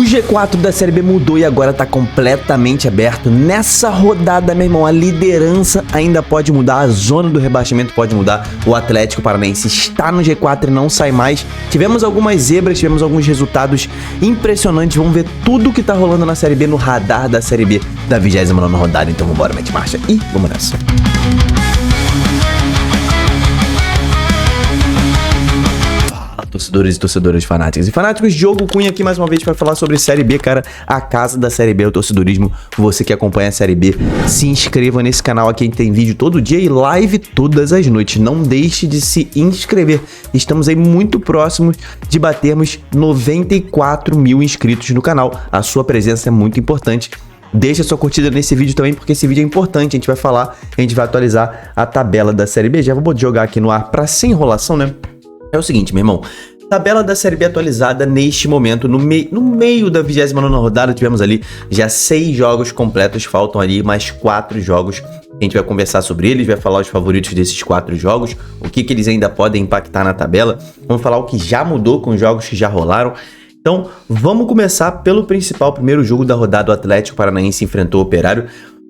G4 da Série B mudou e agora tá completamente aberto. Nessa rodada, meu irmão, a liderança ainda pode mudar, a zona do rebaixamento pode mudar. O Atlético Paranaense está no G4 e não sai mais. Tivemos algumas zebras, tivemos alguns resultados impressionantes. Vamos ver tudo que tá rolando na Série B no radar da Série B da 29ª rodada. Então vambora, mete marcha e vamos nessa. Torcedores e torcedoras fanáticos e fanáticos, Diogo Cunha aqui mais uma vez para falar sobre Série B, cara, a casa da Série B, o torcedorismo. Você que acompanha a Série B, se inscreva nesse canal aqui, tem vídeo todo dia e live todas as noites. Não deixe de se inscrever. Estamos aí muito próximos de batermos 94 mil inscritos no canal. A sua presença é muito importante. Deixa sua curtida nesse vídeo também, porque esse vídeo é importante. A gente vai falar, a gente vai atualizar a tabela da Série B. Já vou jogar aqui no ar para sem enrolação, né? É o seguinte, meu irmão, tabela da Série B atualizada neste momento, no meio da 29ª rodada, tivemos ali já 6 jogos completos, faltam ali mais 4 jogos, a gente vai conversar sobre eles, vai falar os favoritos desses 4 jogos, o que eles ainda podem impactar na tabela, vamos falar o que já mudou com os jogos que já rolaram. Então, vamos começar pelo principal, primeiro jogo da rodada, o Atlético Paranaense enfrentou o Operário.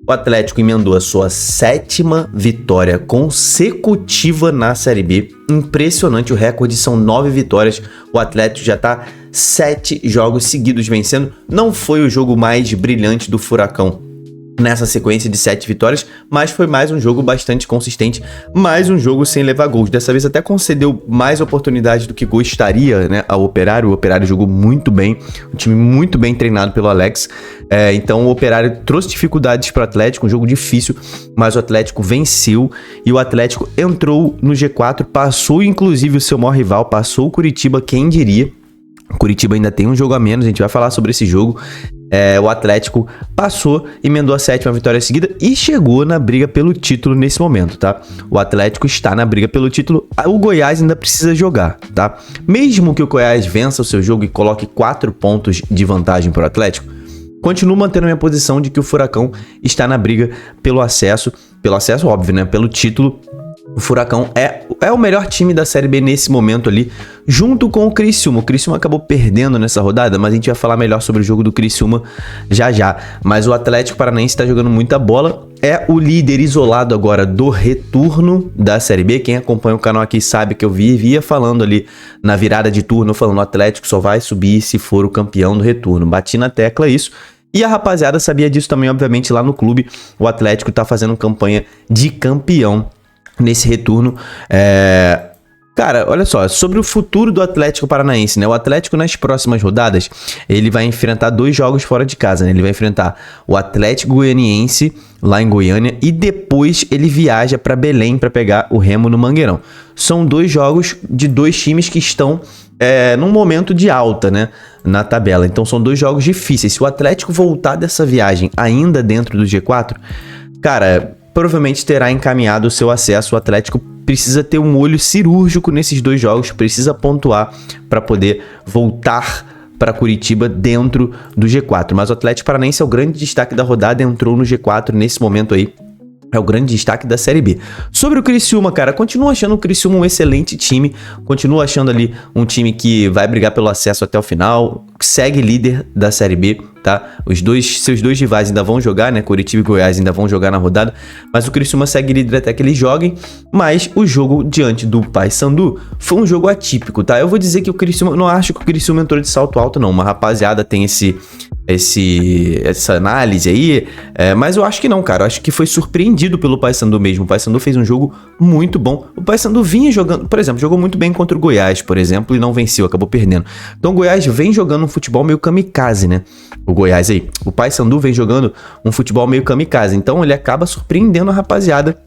O Atlético emendou a sua 7ª vitória consecutiva na Série B. Impressionante, o recorde são 9 vitórias. O Atlético já está 7 jogos seguidos vencendo. Não foi o jogo mais brilhante do Furacão nessa sequência de 7 vitórias, mas foi mais um jogo bastante consistente, mais um jogo sem levar gols. Dessa vez até concedeu mais oportunidades do que gostaria, né, ao Operário. O Operário jogou muito bem, um time muito bem treinado pelo Alex. Então o Operário trouxe dificuldades para o Atlético, um jogo difícil, mas o Atlético venceu e o Atlético entrou no G4, passou inclusive o seu maior rival, passou o Curitiba, quem diria. O Curitiba ainda tem um jogo a menos, a gente vai falar sobre esse jogo. O Atlético passou, emendou a 7ª vitória seguida e chegou na briga pelo título nesse momento, tá? O Atlético está na briga pelo título, o Goiás ainda precisa jogar, tá? Mesmo que o Goiás vença o seu jogo e coloque 4 pontos de vantagem para o Atlético, continuo mantendo a minha posição de que o Furacão está na briga pelo acesso óbvio, né? Pelo título. O Furacão é o melhor time da Série B nesse momento ali, junto com o Criciúma. O Criciúma acabou perdendo nessa rodada, mas a gente vai falar melhor sobre o jogo do Criciúma já. Mas o Atlético Paranaense está jogando muita bola, é o líder isolado agora do retorno da Série B. Quem acompanha o canal aqui sabe que eu vivia falando ali na virada de turno, falando o Atlético só vai subir se for o campeão do retorno. Bati na tecla isso. E a rapaziada sabia disso também, obviamente, lá no clube. O Atlético está fazendo campanha de campeão nesse retorno. Cara, olha só, sobre o futuro do Atlético Paranaense, né? O Atlético nas próximas rodadas, ele vai enfrentar 2 jogos fora de casa, né? Ele vai enfrentar o Atlético Goianiense lá em Goiânia e depois ele viaja para Belém para pegar o Remo no Mangueirão. São 2 jogos de 2 times que estão num momento de alta, né, na tabela. Então são 2 jogos difíceis. Se o Atlético voltar dessa viagem ainda dentro do G4, cara, provavelmente terá encaminhado o seu acesso. O Atlético precisa ter um olho cirúrgico nesses 2 jogos, precisa pontuar para poder voltar para Curitiba dentro do G4. Mas o Atlético Paranaense é o grande destaque da rodada, entrou no G4 nesse momento aí. É o grande destaque da Série B. Sobre o Criciúma, cara, continuo achando o Criciúma um excelente time. Continuo achando ali um time que vai brigar pelo acesso até o final. Segue líder da Série B, tá? Seus dois rivais ainda vão jogar, né? Curitiba e Goiás ainda vão jogar na rodada. Mas o Criciúma segue líder até que eles joguem. Mas o jogo diante do Paysandu foi um jogo atípico, tá? Eu vou dizer que o Criciúma... Não acho que o Criciúma entrou de salto alto, não. Uma rapaziada tem essa análise aí, mas eu acho que não, cara. Eu acho que foi surpreendido pelo Paysandu mesmo. O Paysandu fez um jogo muito bom. O Paysandu vinha jogando, por exemplo, jogou muito bem contra o Goiás, por exemplo, e não venceu, acabou perdendo. Então o Goiás vem jogando um futebol meio kamikaze, né? O Goiás aí. O Paysandu vem jogando um futebol meio kamikaze. Então ele acaba surpreendendo a rapaziada,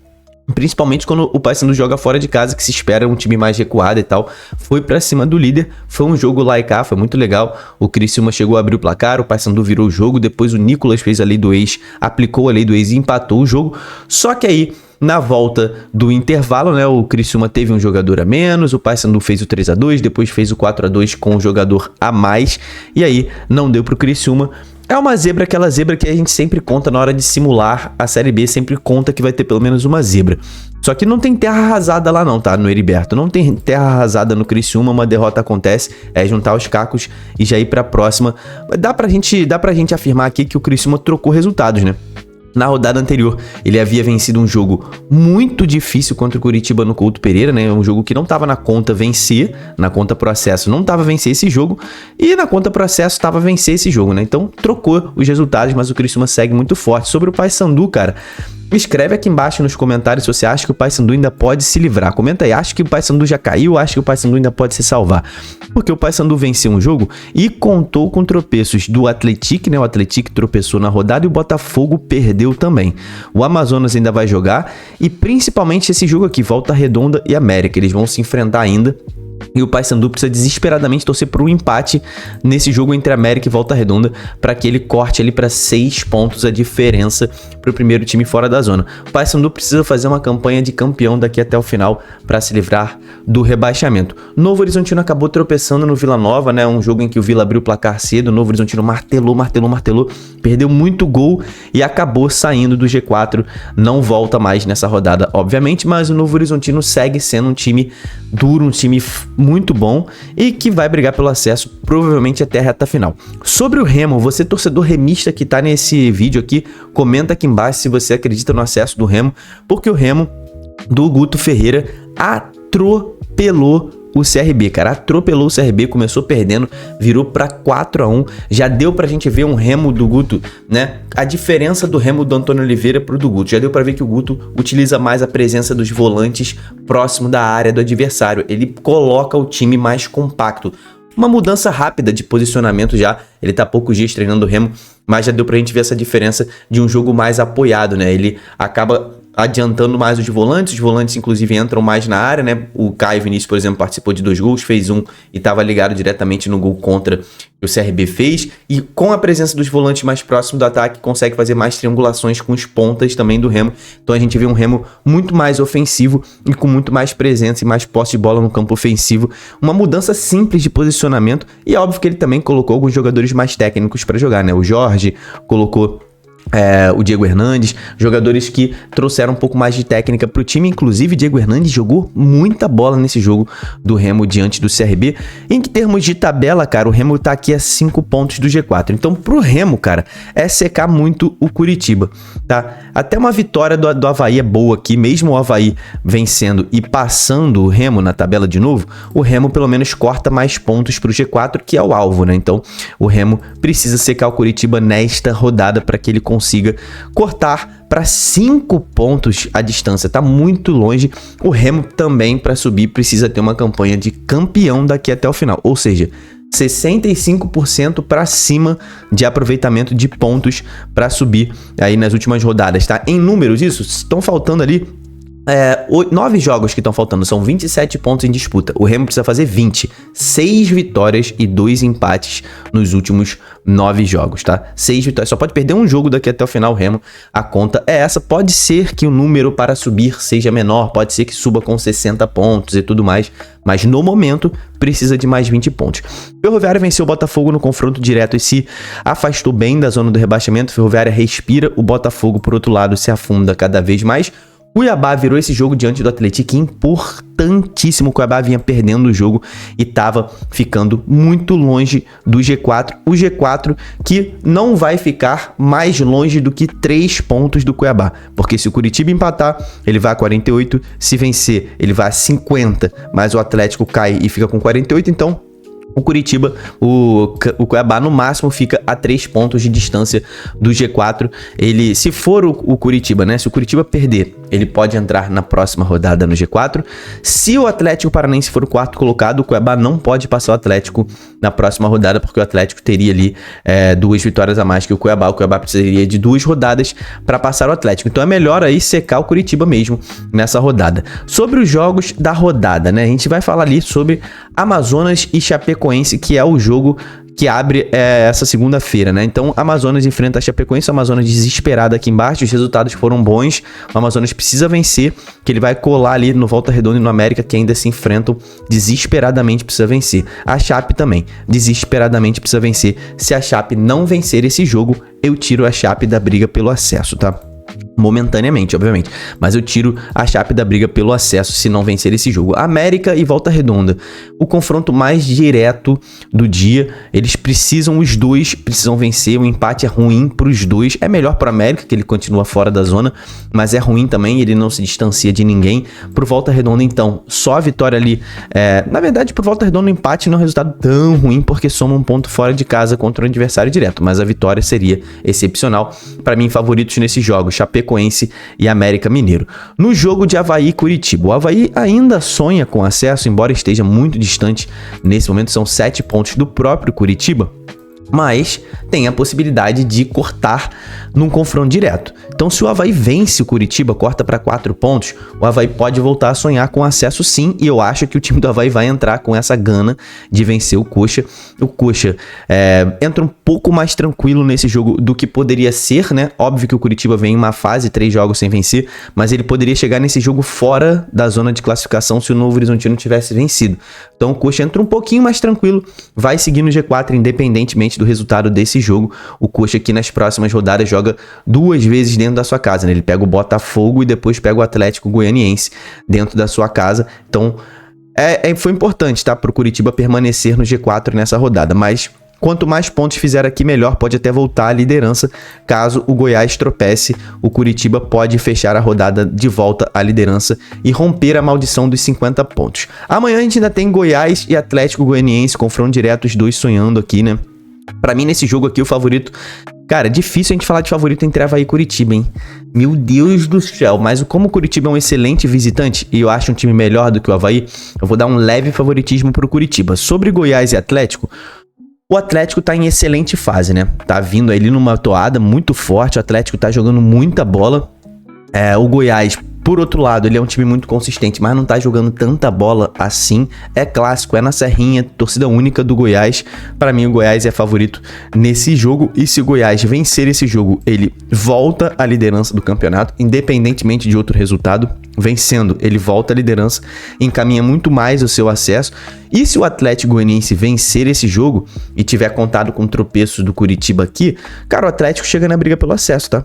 principalmente quando o Paysandu joga fora de casa, que se espera um time mais recuado e tal. Foi pra cima do líder, foi um jogo lá e cá, foi muito legal. O Criciúma chegou a abrir o placar, o Paysandu virou o jogo, depois o Nicolas fez a lei do ex, aplicou a lei do ex e empatou o jogo. Só que aí, na volta do intervalo, né, o Criciúma teve um jogador a menos, o Paysandu fez o 3-2, depois fez o 4-2 com um jogador a mais, e aí não deu pro Criciúma. É uma zebra, aquela zebra que a gente sempre conta na hora de simular a Série B, sempre conta que vai ter pelo menos uma zebra. Só que não tem terra arrasada lá não, tá? No Heriberto. Não tem terra arrasada no Criciúma, uma derrota acontece, é juntar os cacos e já ir pra próxima. Dá pra gente afirmar aqui que o Criciúma trocou resultados, né? Na rodada anterior, ele havia vencido um jogo muito difícil contra o Curitiba no Couto Pereira, né? Um jogo que não estava na conta vencer, na conta processo não estava vencer esse jogo, e na conta processo estava vencer esse jogo, né? Então trocou os resultados, mas o Criciúma segue muito forte. Sobre o Paysandu, cara, escreve aqui embaixo nos comentários se você acha que o Paysandu ainda pode se livrar. Comenta aí, acha que o Paysandu já caiu, acha que o Paysandu ainda pode se salvar. Porque o Paysandu venceu um jogo e contou com tropeços do Atlético, né? O Atlético tropeçou na rodada e o Botafogo perdeu também. O Amazonas ainda vai jogar e principalmente esse jogo aqui, Volta Redonda e América, eles vão se enfrentar ainda. E o Paysandu precisa desesperadamente torcer por um empate nesse jogo entre América e Volta Redonda para que ele corte ali para 6 pontos a diferença para o primeiro time fora da zona. O Paysandu precisa fazer uma campanha de campeão daqui até o final para se livrar do rebaixamento. Novo Horizontino acabou tropeçando no Vila Nova, né? Um jogo em que o Vila abriu o placar cedo, o Novo Horizontino martelou, perdeu muito gol e acabou saindo do G4. Não volta mais nessa rodada, obviamente, mas o Novo Horizontino segue sendo um time duro, um time muito bom e que vai brigar pelo acesso provavelmente até a reta final. Sobre o Remo, você torcedor remista que tá nesse vídeo aqui, comenta aqui embaixo se você acredita no acesso do Remo, porque o Remo do Guto Ferreira atropelou o CRB, cara, atropelou o CRB, começou perdendo, virou pra 4-1, já deu pra gente ver um Remo do Guto, né, a diferença do Remo do Antônio Oliveira pro do Guto, já deu pra ver que o Guto utiliza mais a presença dos volantes próximo da área do adversário, ele coloca o time mais compacto, uma mudança rápida de posicionamento já, ele tá há poucos dias treinando o Remo, mas já deu pra gente ver essa diferença de um jogo mais apoiado, né, ele acaba adiantando mais os volantes inclusive entram mais na área, né? O Caio Vinícius, por exemplo, participou de 2 gols, fez um e estava ligado diretamente no gol contra que o CRB fez, e com a presença dos volantes mais próximos do ataque, consegue fazer mais triangulações com os pontas também do Remo, então a gente vê um Remo muito mais ofensivo e com muito mais presença e mais posse de bola no campo ofensivo, uma mudança simples de posicionamento, e é óbvio que ele também colocou alguns jogadores mais técnicos para jogar, né? O Jorge colocou o Diego Hernandes, jogadores que trouxeram um pouco mais de técnica para o time, inclusive Diego Hernandes jogou muita bola nesse jogo do Remo diante do CRB. Em termos de tabela, cara, o Remo tá aqui a 5 pontos do G4, então pro Remo, cara, é secar muito o Curitiba, tá? Até uma vitória do Avaí é boa aqui, mesmo o Avaí vencendo e passando o Remo na tabela de novo, o Remo pelo menos corta mais pontos pro G4, que é o alvo, né? Então o Remo precisa secar o Curitiba nesta rodada para que ele consiga cortar para 5 pontos a distância, tá muito longe. O Remo também, para subir, precisa ter uma campanha de campeão daqui até o final, ou seja, 65% para cima de aproveitamento de pontos para subir aí nas últimas rodadas, tá? Em números, isso, estão faltando ali 9 jogos que estão faltando, são 27 pontos em disputa. O Remo precisa fazer 20, 6 vitórias e 2 empates nos últimos 9 jogos, tá? 6 vitórias, só pode perder um jogo daqui até o final. O Remo, a conta é essa. Pode ser que o número para subir seja menor, pode ser que suba com 60 pontos e tudo mais, mas no momento precisa de mais 20 pontos. O Ferroviária venceu o Botafogo no confronto direto e se afastou bem da zona do rebaixamento. O Ferroviária respira, o Botafogo, por outro lado, se afunda cada vez mais. Cuiabá virou esse jogo diante do Atlético, importantíssimo. O Cuiabá vinha perdendo o jogo e estava ficando muito longe do G4. O G4 que não vai ficar mais longe do que 3 pontos do Cuiabá, porque se o Curitiba empatar, ele vai a 48, se vencer, ele vai a 50, mas o Atlético cai e fica com 48, então o Curitiba, o Cuiabá no máximo fica a 3 pontos de distância do G4. Ele, se for o Curitiba, né? Se o Curitiba perder, ele pode entrar na próxima rodada no G4. Se o Atlético Paranaense for o 4º colocado, o Cuiabá não pode passar o Atlético na próxima rodada, porque o Atlético teria ali 2 vitórias a mais que o Cuiabá. O Cuiabá precisaria de 2 rodadas para passar o Atlético. Então é melhor aí secar o Curitiba mesmo nessa rodada. Sobre os jogos da rodada, né? A gente vai falar ali sobre Amazonas e Chapecoense, que é o jogo que abre essa segunda-feira, né? Então, Amazonas enfrenta a Chapecoense, o Amazonas desesperado aqui embaixo, os resultados foram bons, o Amazonas precisa vencer, que ele vai colar ali no Volta Redonda e no América, que ainda se enfrentam, desesperadamente precisa vencer. A Chape também, desesperadamente precisa vencer. Se a Chape não vencer esse jogo, eu tiro a Chape da briga pelo acesso, tá? momentaneamente, obviamente, mas eu tiro a Chape da briga pelo acesso se não vencer esse jogo. América e Volta Redonda, o confronto mais direto do dia, os dois precisam vencer, o empate é ruim para os dois, é melhor para o América, que ele continua fora da zona, mas é ruim também, ele não se distancia de ninguém. Pro Volta Redonda, então, só a vitória ali, na verdade, pro Volta Redonda o empate não é um resultado tão ruim, porque soma um ponto fora de casa contra o adversário direto, mas a vitória seria excepcional. Para mim, favoritos nesse jogo, Chapecoense e América Mineiro. No jogo de Avaí e Curitiba, o Avaí ainda sonha com acesso, embora esteja muito distante. Nesse momento são 7 pontos do próprio Curitiba, mas tem a possibilidade de cortar num confronto direto. Então, se o Avaí vence o Curitiba, corta para 4 pontos, o Avaí pode voltar a sonhar com acesso sim, e eu acho que o time do Avaí vai entrar com essa gana de vencer o Coxa. O Coxa entra um pouco mais tranquilo nesse jogo do que poderia ser, né? Óbvio que o Curitiba vem em uma fase, 3 jogos sem vencer, mas ele poderia chegar nesse jogo fora da zona de classificação se o Novo Horizontino tivesse vencido. Então, o Coxa entra um pouquinho mais tranquilo, vai seguir no G4 independentemente do resultado desse jogo. O Coxa aqui nas próximas rodadas joga 2 vezes dentro da sua casa, né? Ele pega o Botafogo e depois pega o Atlético Goianiense dentro da sua casa. Então foi importante, tá, pro Curitiba permanecer no G4 nessa rodada, mas quanto mais pontos fizer aqui, melhor, pode até voltar à liderança. Caso o Goiás tropece, o Curitiba pode fechar a rodada de volta à liderança e romper a maldição dos 50 pontos. Amanhã a gente ainda tem Goiás e Atlético Goianiense, confronto direto, os dois sonhando aqui, né? Pra mim, nesse jogo aqui, o favorito... Cara, é difícil a gente falar de favorito entre Avaí e Curitiba, hein? Meu Deus do céu. Mas como o Curitiba é um excelente visitante e eu acho um time melhor do que o Avaí, eu vou dar um leve favoritismo pro Curitiba. Sobre Goiás e Atlético, o Atlético tá em excelente fase, né? Tá vindo ali numa toada muito forte, o Atlético tá jogando muita bola. O Goiás, por outro lado, ele é um time muito consistente, mas não tá jogando tanta bola assim. É clássico, é na Serrinha, torcida única do Goiás. Para mim, o Goiás é favorito nesse jogo. E se o Goiás vencer esse jogo, ele volta à liderança do campeonato, independentemente de outro resultado. Vencendo, ele volta à liderança, encaminha muito mais o seu acesso. E se o Atlético Goianiense vencer esse jogo e tiver contado com tropeços do Curitiba aqui, cara, o Atlético chega na briga pelo acesso, tá?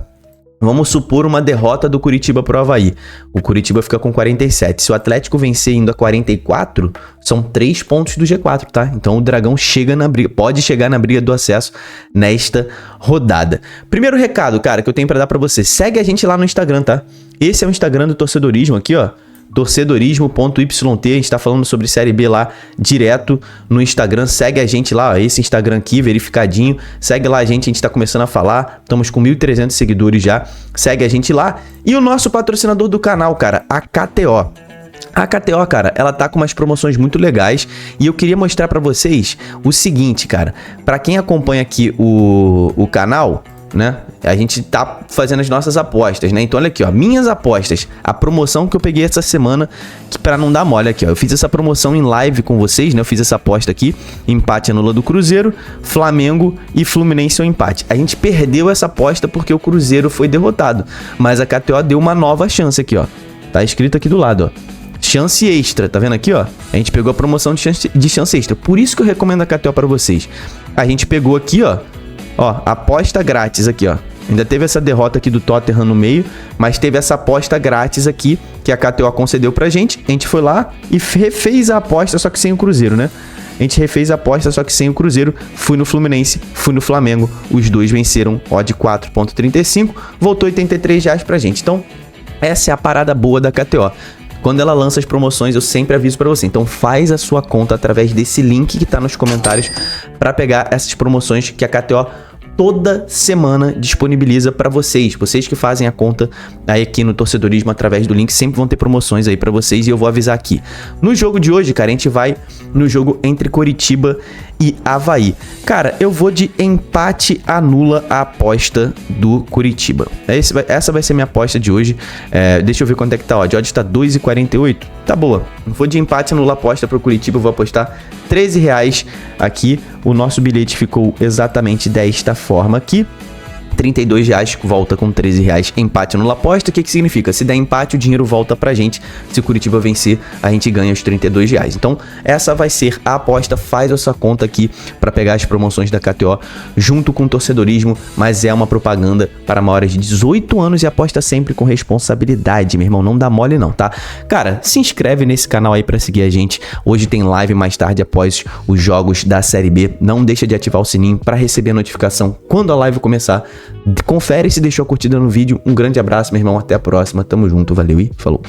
Vamos supor uma derrota do Curitiba pro Avaí. O Curitiba fica com 47. Se o Atlético vencer indo a 44, são 3 pontos do G4, tá? Então o Dragão chega na briga, pode chegar na briga do acesso nesta rodada. Primeiro recado, cara, que eu tenho pra dar pra você. Segue a gente lá no Instagram, tá? Esse é o Instagram do Torcedorismo aqui, ó. torcedorismo.yt, a gente tá falando sobre Série B lá direto no Instagram. Segue a gente lá, ó, esse Instagram aqui, verificadinho. Segue lá a gente tá começando a falar. Estamos com 1.300 seguidores já. Segue a gente lá. E o nosso patrocinador do canal, cara, a KTO. A KTO, cara, ela tá com umas promoções muito legais e eu queria mostrar pra vocês o seguinte, cara. Pra quem acompanha aqui o canal, né? A gente tá fazendo as nossas apostas, né? Então olha aqui, ó, minhas apostas, a promoção que eu peguei essa semana, que para não dar mole aqui, ó, eu fiz essa promoção em live com vocês, né? Eu fiz essa aposta aqui, empate anula do Cruzeiro, Flamengo e Fluminense é um empate. A gente perdeu essa aposta porque o Cruzeiro foi derrotado, mas a KTO deu uma nova chance aqui, ó. Tá escrito aqui do lado, ó. Chance extra, tá vendo aqui, ó? A gente pegou a promoção de chance extra. Por isso que eu recomendo a KTO para vocês. A gente pegou aqui, ó, aposta grátis aqui, ó. Ainda teve essa derrota aqui do Tottenham no meio, mas teve essa aposta grátis aqui que a KTO concedeu pra gente. A gente foi lá e refez a aposta, só que sem o Cruzeiro, né? A gente refez a aposta, só que sem o Cruzeiro. Fui no Fluminense, fui no Flamengo. Os dois venceram, odd 4.35. Voltou R$83 pra gente. Então, essa é a parada boa da KTO. Quando ela lança as promoções, eu sempre aviso pra você. Então faz a sua conta através desse link que tá nos comentários pra pegar essas promoções que a KTO toda semana disponibiliza pra vocês. Vocês que fazem a conta aí aqui no Torcedorismo através do link, sempre vão ter promoções aí pra vocês e eu vou avisar aqui. No jogo de hoje, cara, a gente vai no jogo entre Curitiba e Avaí. Cara, eu vou de empate anula a aposta do Curitiba. Essa vai ser minha aposta de hoje. Deixa eu ver quanto é que tá, ó. De odd tá 2,48. Tá boa. Vou de empate anula a aposta pro Curitiba. Eu vou apostar R$13 aqui. O nosso bilhete ficou exatamente desta forma aqui. R$32 volta com R$13 empate no aposta. O que significa? Se der empate, o dinheiro volta pra gente. Se o Curitiba vencer, a gente ganha os R$32. Então, essa vai ser a aposta. Faz a sua conta aqui para pegar as promoções da KTO junto com o torcedorismo, mas é uma propaganda para maiores de 18 anos e aposta sempre com responsabilidade, meu irmão. Não dá mole não, tá? Cara, se inscreve nesse canal aí para seguir a gente. Hoje tem live mais tarde após os jogos da Série B. Não deixa de ativar o sininho para receber a notificação quando a live começar. Confere se deixou a curtida no vídeo. Um grande abraço, meu irmão. Até a próxima. Tamo junto. Valeu e falou.